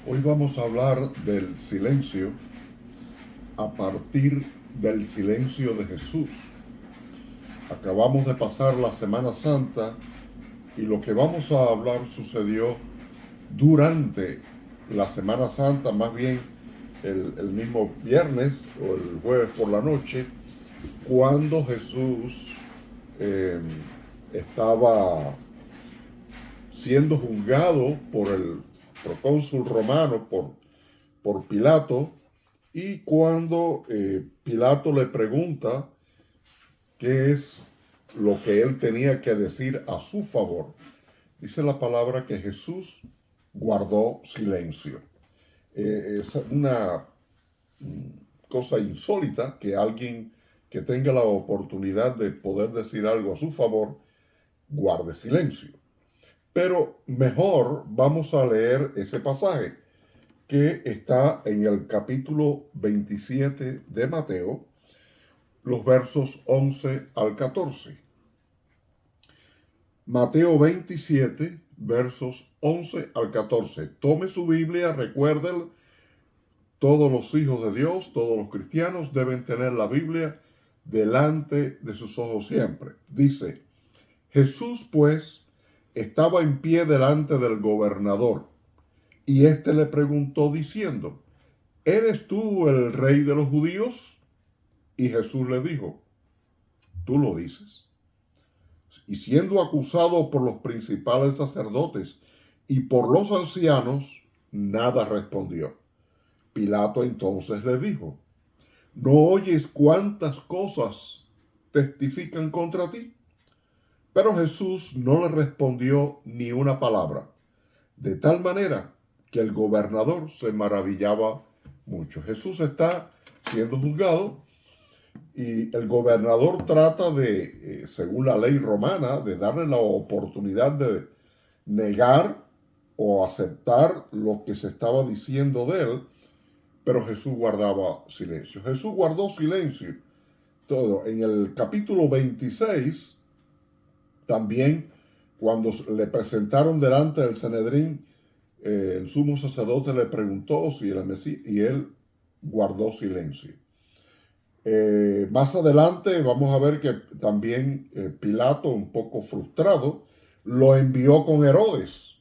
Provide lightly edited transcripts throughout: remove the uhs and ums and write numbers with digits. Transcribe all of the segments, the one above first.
Hoy vamos a hablar del silencio a partir del silencio de Jesús. Acabamos de pasar la Semana Santa y lo que vamos a hablar sucedió durante la Semana Santa, más bien el mismo viernes o el jueves por la noche, cuando Jesús eh, estaba siendo juzgado por el procónsul romano, por Pilato, y cuando Pilato le pregunta qué es lo que él tenía que decir a su favor, dice la palabra que Jesús guardó silencio. Es una cosa insólita que alguien que tenga la oportunidad de poder decir algo a su favor guarde silencio. Pero mejor vamos a leer ese pasaje que está en el capítulo 27 de Mateo, los versos 11 al 14. Mateo 27, versos 11 al 14. Tome su Biblia, recuerden, todos los hijos de Dios, todos los cristianos deben tener la Biblia delante de sus ojos siempre. Dice, Jesús pues estaba en pie delante del gobernador, y éste le preguntó diciendo, ¿eres tú el rey de los judíos? Y Jesús le dijo, tú lo dices. Y siendo acusado por los principales sacerdotes y por los ancianos, nada respondió. Pilato entonces le dijo, ¿no oyes cuántas cosas testifican contra ti? Pero Jesús no le respondió ni una palabra, de tal manera que el gobernador se maravillaba mucho. Jesús está siendo juzgado y el gobernador trata de, según la ley romana, de darle la oportunidad de negar o aceptar lo que se estaba diciendo de él, pero Jesús guardaba silencio. Jesús guardó silencio. Todo. En el capítulo 26, también, cuando le presentaron delante del Sanedrín, el sumo sacerdote le preguntó si era Mesías y él guardó silencio. Más adelante vamos a ver que también Pilato, un poco frustrado, lo envió con Herodes.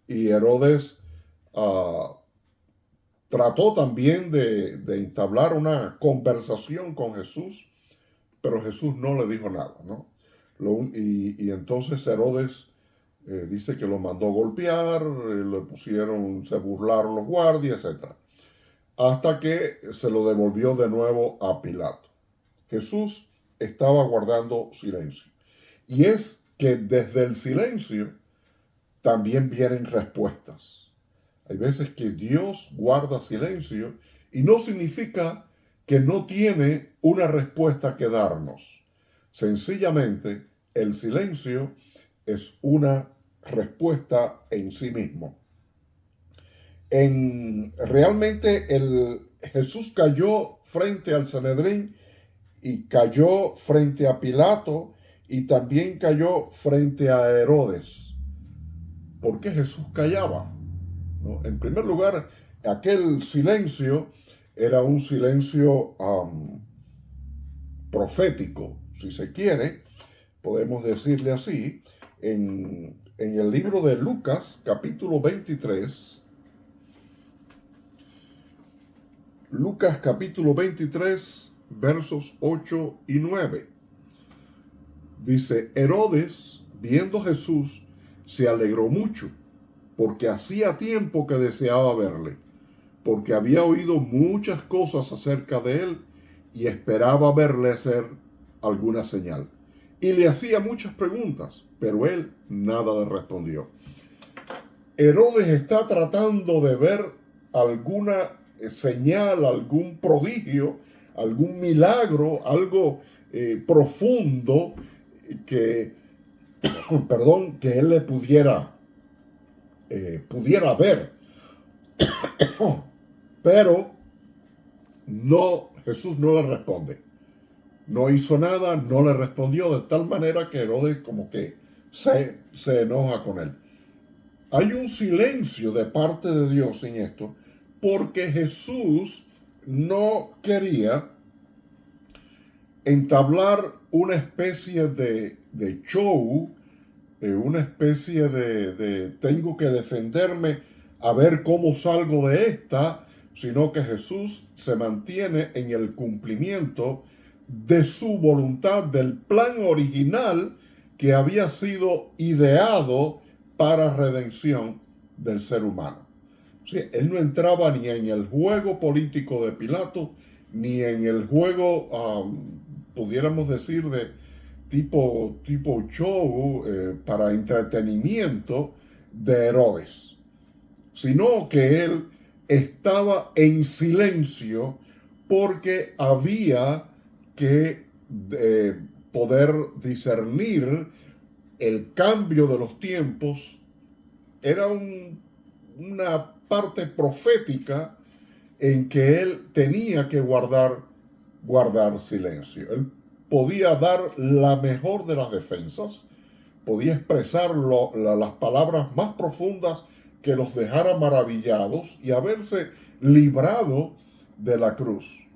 Y Herodes trató también de entablar una conversación con Jesús, pero Jesús no le dijo nada, ¿no? Y entonces Herodes dice que lo mandó golpear, le pusieron, se burlaron los guardias, etc. Hasta que se lo devolvió de nuevo a Pilato. Jesús estaba guardando silencio. Y es que desde el silencio también vienen respuestas. Hay veces que Dios guarda silencio y no significa que no tiene una respuesta que darnos. Sencillamente, el silencio es una respuesta en sí mismo. Realmente Jesús cayó frente al Sanedrín y cayó frente a Pilato y también cayó frente a Herodes. ¿Por qué Jesús callaba? ¿No? En primer lugar, aquel silencio era un silencio profético, si se quiere, podemos decirle así. En el libro de Lucas, capítulo 23, Lucas capítulo 23, versos 8 y 9. Dice, Herodes, viendo a Jesús, se alegró mucho, porque hacía tiempo que deseaba verle, porque había oído muchas cosas acerca de él y esperaba verle hacer alguna señal. Y le hacía muchas preguntas, pero él nada le respondió. Herodes está tratando de ver alguna señal, algún prodigio, algún milagro, algo profundo que, que él le pudiera ver. Pero no, Jesús no le responde. No hizo nada, no le respondió, de tal manera que Herodes como que se enoja con él. hay un silencio de parte de Dios en esto, porque Jesús no quería entablar una especie de show, una especie de tengo que defenderme a ver cómo salgo de esta, sino que Jesús se mantiene en el cumplimiento de su voluntad, del plan original que había sido ideado para redención del ser humano. O sea, él no entraba ni en el juego político de Pilato, ni en el juego, pudiéramos decir, de tipo show para entretenimiento de Herodes, sino que él estaba en silencio porque había que poder discernir el cambio de los tiempos. Era una parte profética en que él tenía que guardar silencio. Él podía dar la mejor de las defensas, podía expresar las palabras más profundas que los dejara maravillados y haberse librado de la cruz.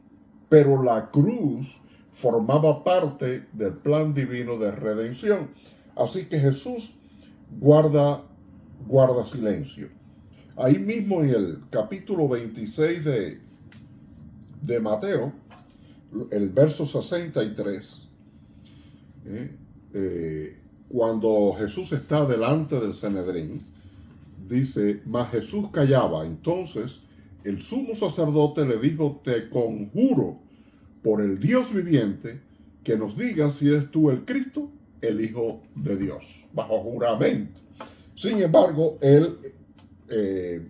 Pero la cruz formaba parte del plan divino de redención. Así que Jesús guarda silencio. Ahí mismo en el capítulo 26 de Mateo, el verso 63, cuando Jesús está delante del Sanedrín, dice, mas Jesús callaba. Entonces el sumo sacerdote le dijo, te conjuro por el Dios viviente que nos digas si eres tú el Cristo, el Hijo de Dios, bajo juramento. Sin embargo, él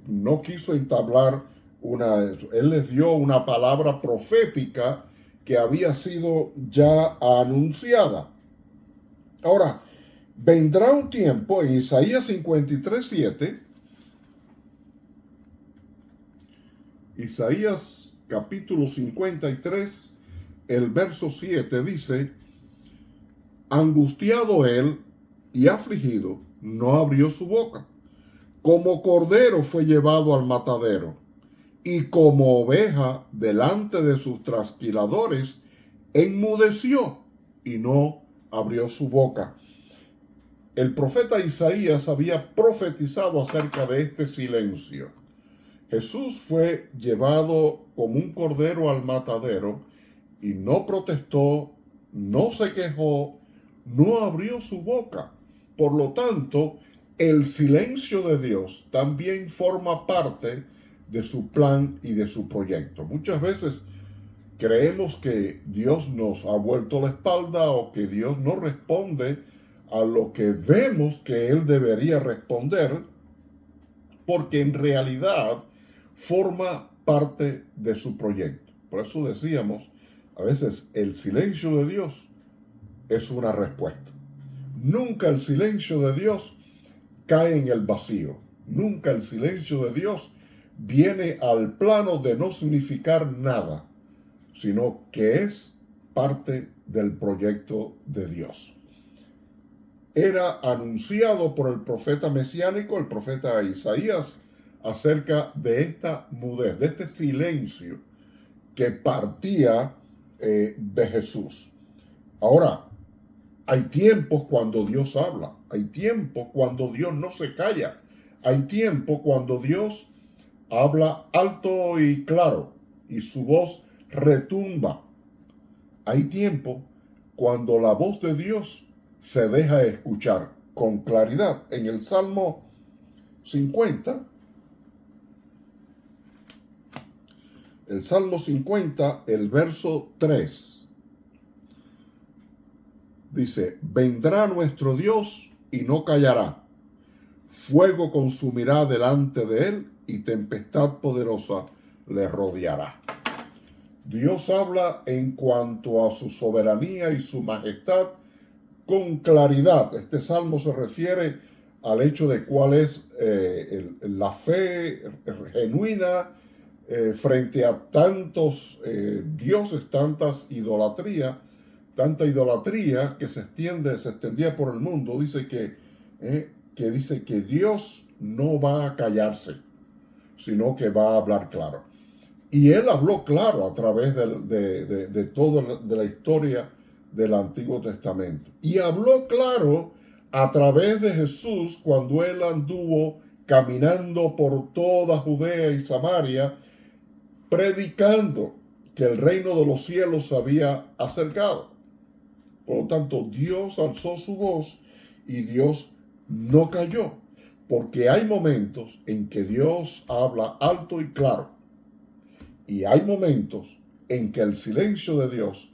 no quiso entablar él les dio una palabra profética que había sido ya anunciada. Ahora, vendrá un tiempo en Isaías 53:7, Isaías capítulo 53, el verso 7 dice, angustiado él y afligido, no abrió su boca. Como cordero fue llevado al matadero, y como oveja delante de sus trasquiladores, enmudeció y no abrió su boca. El profeta Isaías había profetizado acerca de este silencio. Jesús fue llevado como un cordero al matadero y no protestó, no se quejó, no abrió su boca. Por lo tanto, el silencio de Dios también forma parte de su plan y de su proyecto. Muchas veces creemos que Dios nos ha vuelto la espalda o que Dios no responde a lo que vemos que Él debería responder, porque en realidad forma parte de su proyecto. Por eso decíamos, a veces el silencio de Dios es una respuesta. Nunca el silencio de Dios cae en el vacío. Nunca el silencio de Dios viene al plano de no significar nada, sino que es parte del proyecto de Dios. Era anunciado por el profeta mesiánico, el profeta Isaías, acerca de esta mudez, de este silencio que partía de Jesús. Ahora, hay tiempos cuando Dios habla, hay tiempos cuando Dios no se calla, hay tiempos cuando Dios habla alto y claro y su voz retumba. Hay tiempo cuando la voz de Dios se deja escuchar con claridad. En el Salmo 50, el verso 3, dice, vendrá nuestro Dios y no callará. Fuego consumirá delante de él y tempestad poderosa le rodeará. Dios habla en cuanto a su soberanía y su majestad con claridad. Este salmo se refiere al hecho de cuál es la fe genuina frente a tantos dioses, tanta idolatría que se extendía por el mundo. Dice que Dios no va a callarse, sino que va a hablar claro. Y él habló claro a través de toda la historia del Antiguo Testamento. Y habló claro a través de Jesús cuando él anduvo caminando por toda Judea y Samaria, predicando que el reino de los cielos se había acercado. Por lo tanto, Dios alzó su voz y Dios no cayó, porque hay momentos en que Dios habla alto y claro, y hay momentos en que el silencio de Dios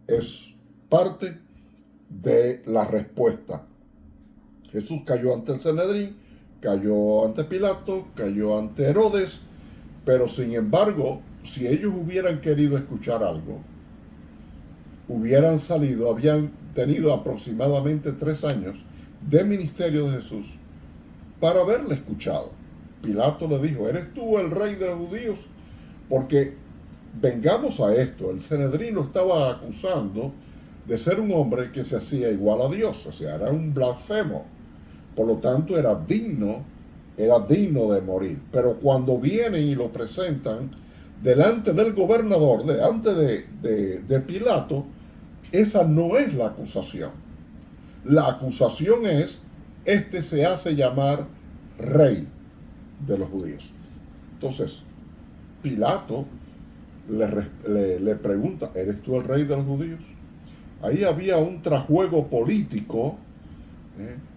es parte de la respuesta. Jesús cayó ante el Sanedrín, cayó ante Pilato, cayó ante Herodes, pero sin embargo, si ellos hubieran querido escuchar algo, hubieran salido, habían tenido aproximadamente 3 años de ministerio de Jesús para haberle escuchado. Pilato le dijo, ¿eres tú el rey de los judíos? Porque vengamos a esto, el Sanedrín lo estaba acusando de ser un hombre que se hacía igual a Dios, o sea, era un blasfemo. Por lo tanto, era digno de morir. Pero cuando vienen y lo presentan delante del gobernador, delante de Pilato, esa no es la acusación. La acusación es, este se hace llamar rey de los judíos. Entonces, Pilato le pregunta, ¿eres tú el rey de los judíos? Ahí había un trajuego político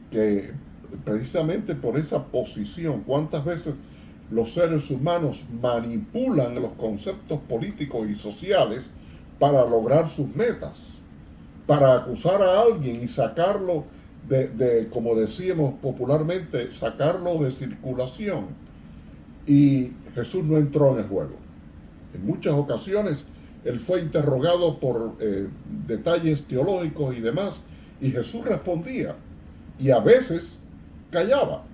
que precisamente por esa posición, ¿cuántas veces los seres humanos manipulan los conceptos políticos y sociales para lograr sus metas? Para acusar a alguien y sacarlo como decíamos popularmente, sacarlo de circulación. Y Jesús no entró en el juego. En muchas ocasiones él fue interrogado por detalles teológicos y demás, y Jesús respondía, y a veces callaba.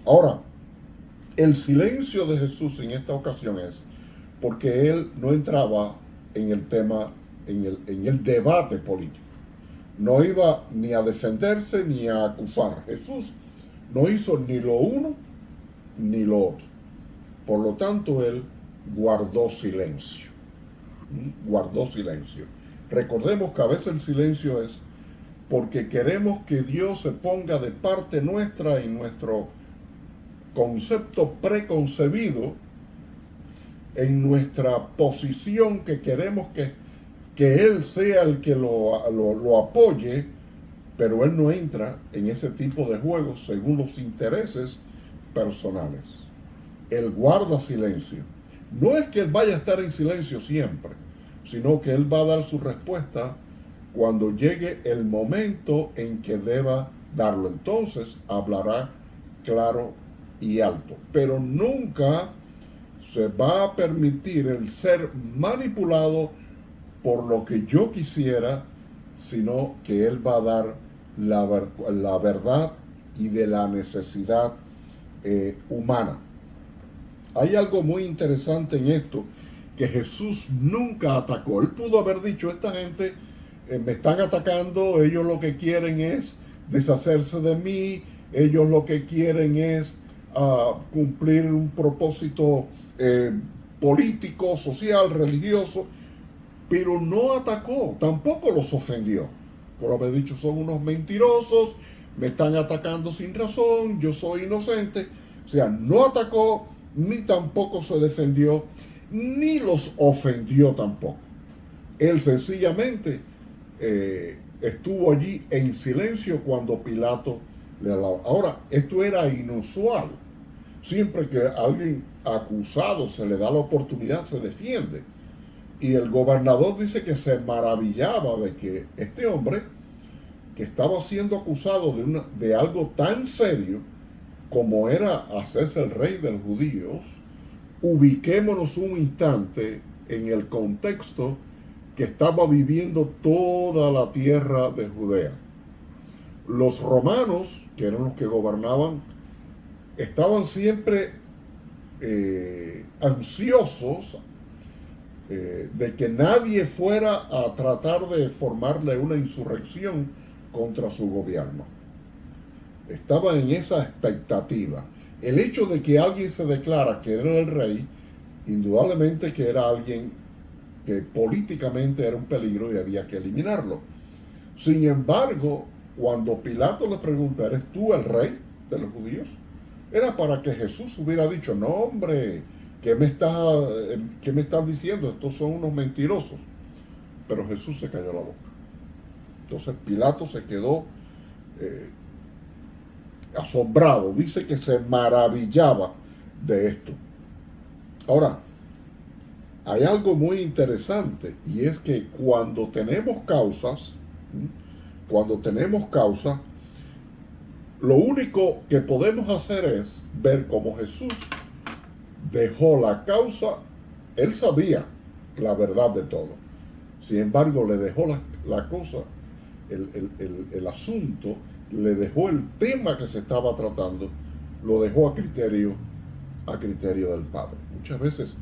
Ahora, el silencio de Jesús en esta ocasión es porque él no entraba en el tema, en el debate político. No iba ni a defenderse ni a acusar. Jesús no hizo ni lo uno ni lo otro. Por lo tanto, él guardó silencio. Guardó silencio. Recordemos que a veces el silencio es porque queremos que Dios se ponga de parte nuestra y nuestro concepto preconcebido en nuestra posición que queremos que Él sea el que lo apoye, pero Él no entra en ese tipo de juegos según los intereses personales. Él guarda silencio. No es que Él vaya a estar en silencio siempre, sino que Él va a dar su respuesta cuando llegue el momento en que deba darlo. Entonces hablará claro y alto, pero nunca se va a permitir el ser manipulado por lo que yo quisiera, sino que Él va a dar la verdad y de la necesidad humana. Hay algo muy interesante en esto, que Jesús nunca atacó. Él pudo haber dicho, esta gente me están atacando, ellos lo que quieren es deshacerse de mí, ellos lo que quieren es cumplir un propósito político, social, religioso, pero no atacó, tampoco los ofendió. Por haber dicho, son unos mentirosos, me están atacando sin razón, yo soy inocente. O sea, no atacó, ni tampoco se defendió, ni los ofendió tampoco. Él sencillamente estuvo allí en silencio cuando Pilato le hablaba. Ahora, esto era inusual. Siempre que a alguien acusado se le da la oportunidad, se defiende. Y el gobernador dice que se maravillaba de que este hombre, que estaba siendo acusado de algo tan serio como era hacerse el rey de los judíos, ubiquémonos un instante en el contexto que estaba viviendo toda la tierra de Judea. Los romanos, que eran los que gobernaban, estaban siempre ansiosos de que nadie fuera a tratar de formarle una insurrección contra su gobierno. estaban en esa expectativa. El hecho de que alguien se declara que era el rey, indudablemente que era alguien que políticamente era un peligro y había que eliminarlo. Sin embargo, cuando Pilato le pregunta, ¿eres tú el rey de los judíos? Era para que Jesús hubiera dicho, no hombre, ¿qué me están diciendo? Estos son unos mentirosos. Pero Jesús se cayó la boca. Entonces Pilato se quedó asombrado, dice que se maravillaba de esto. Ahora, hay algo muy interesante y es que cuando tenemos causas, lo único que podemos hacer es ver cómo Jesús dejó la causa. Él sabía la verdad de todo. Sin embargo, le dejó la cosa, el asunto, le dejó el tema que se estaba tratando, lo dejó a criterio del Padre. Muchas veces,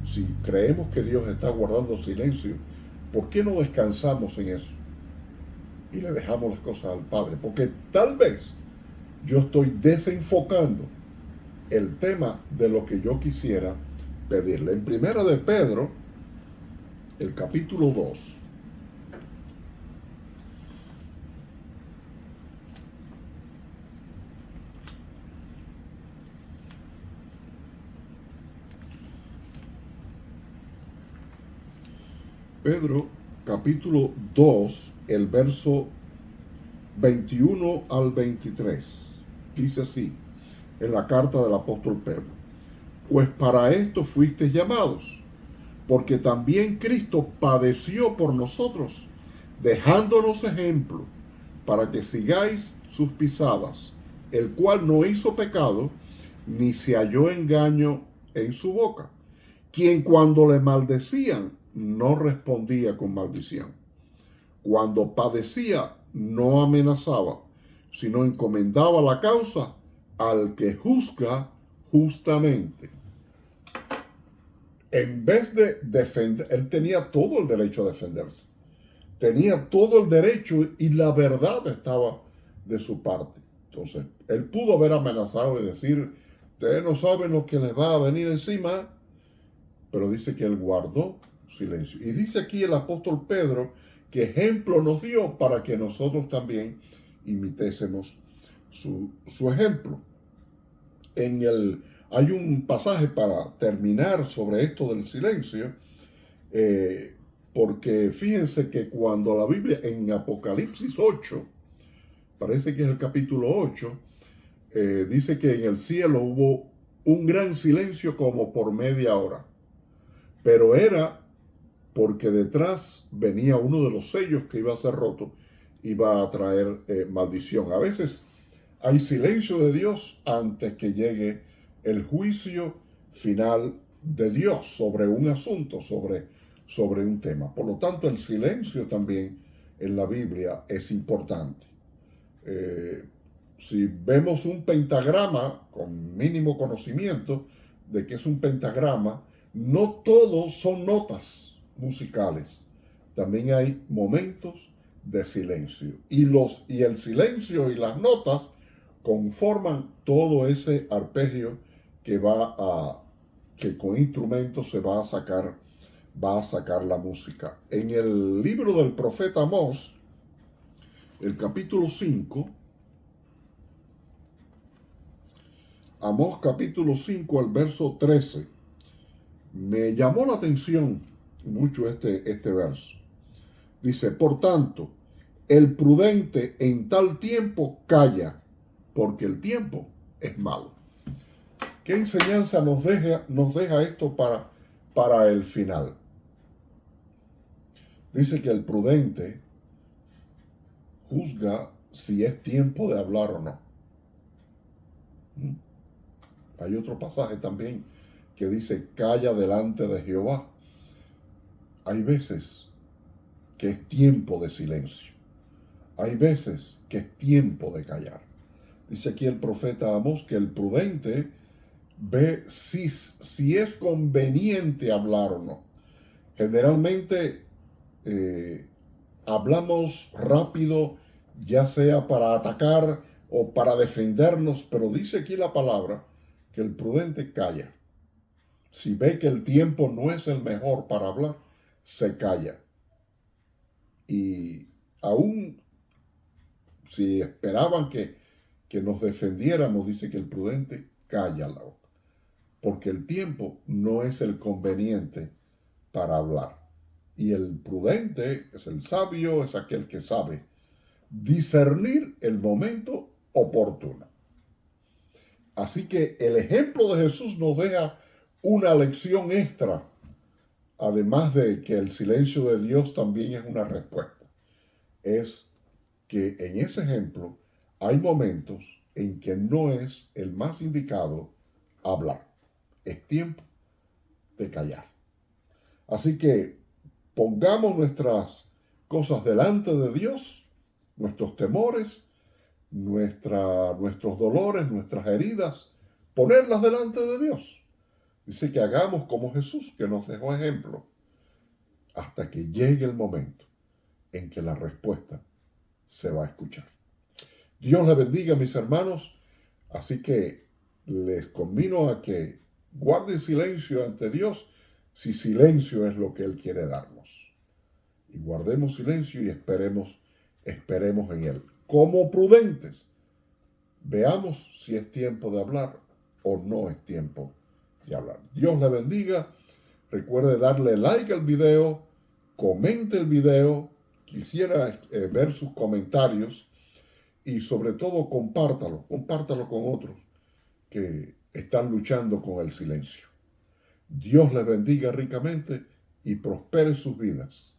si creemos que Dios está guardando silencio, ¿por qué no descansamos en eso? Y le dejamos las cosas al Padre. Porque tal vez yo estoy desenfocando el tema de lo que yo quisiera pedirle. En Primera de Pedro, el capítulo 2, Pedro, capítulo 2, el verso 21 al 23. Dice así, en la carta del apóstol Pedro: pues para esto fuisteis llamados, porque también Cristo padeció por nosotros, dejándonos ejemplo, para que sigáis sus pisadas, el cual no hizo pecado, ni se halló engaño en su boca, quien cuando le maldecían, no respondía con maldición. Cuando padecía, no amenazaba, sino encomendaba la causa al que juzga justamente. En vez de defender, él tenía todo el derecho a defenderse. Tenía todo el derecho y la verdad estaba de su parte. Entonces, él pudo haber amenazado y decir, ustedes no saben lo que les va a venir encima, pero dice que él guardó silencio. Y dice aquí el apóstol Pedro que ejemplo nos dio para que nosotros también imitésemos su ejemplo. Hay un pasaje para terminar sobre esto del silencio, porque fíjense que cuando la Biblia en Apocalipsis 8, parece que es el capítulo 8, dice que en el cielo hubo un gran silencio como por media hora, pero era porque detrás venía uno de los sellos que iba a ser roto, iba a traer maldición. A veces hay silencio de Dios antes que llegue el juicio final de Dios sobre un asunto, sobre un tema. Por lo tanto, el silencio también en la Biblia es importante. Si vemos un pentagrama con mínimo conocimiento de que es un pentagrama, no todos son notas musicales. También hay momentos de silencio. Y el silencio y las notas conforman todo ese arpegio que con instrumentos se va a sacar la música. En el libro del profeta Amós, el capítulo 5, Amós capítulo 5 al verso 13, me llamó la atención mucho este verso. Dice, por tanto, el prudente en tal tiempo calla, porque el tiempo es malo. ¿Qué enseñanza nos deja esto para el final? Dice que el prudente juzga si es tiempo de hablar o no. Hay otro pasaje también que dice, calla delante de Jehová. Hay veces que es tiempo de silencio. Hay veces que es tiempo de callar. Dice aquí el profeta Amós que el prudente ve si es conveniente hablar o no. Generalmente hablamos rápido, ya sea para atacar o para defendernos, pero dice aquí la palabra que el prudente calla. Si ve que el tiempo no es el mejor para hablar, se calla. Y aún si esperaban que nos defendiéramos, dice que el prudente calla la boca, porque el tiempo no es el conveniente para hablar. Y el prudente es el sabio, es aquel que sabe discernir el momento oportuno. Así que el ejemplo de Jesús nos deja una lección extra, además de que el silencio de Dios también es una respuesta. Es que en ese ejemplo hay momentos en que no es el más indicado hablar. Es tiempo de callar. Así que pongamos nuestras cosas delante de Dios, nuestros temores, nuestros dolores, nuestras heridas, ponerlas delante de Dios. Dice que hagamos como Jesús, que nos dejó ejemplo, hasta que llegue el momento en que la respuesta se va a escuchar. Dios les bendiga, mis hermanos, así que les convino a que guarden silencio ante Dios, si silencio es lo que Él quiere darnos. Y guardemos silencio y esperemos en Él. Como prudentes, veamos si es tiempo de hablar o no es tiempo de hablar. Dios le bendiga. Recuerde darle like al video, comente el video. Quisiera ver sus comentarios y sobre todo compártalo con otros que están luchando con el silencio. Dios les bendiga ricamente y prospere sus vidas.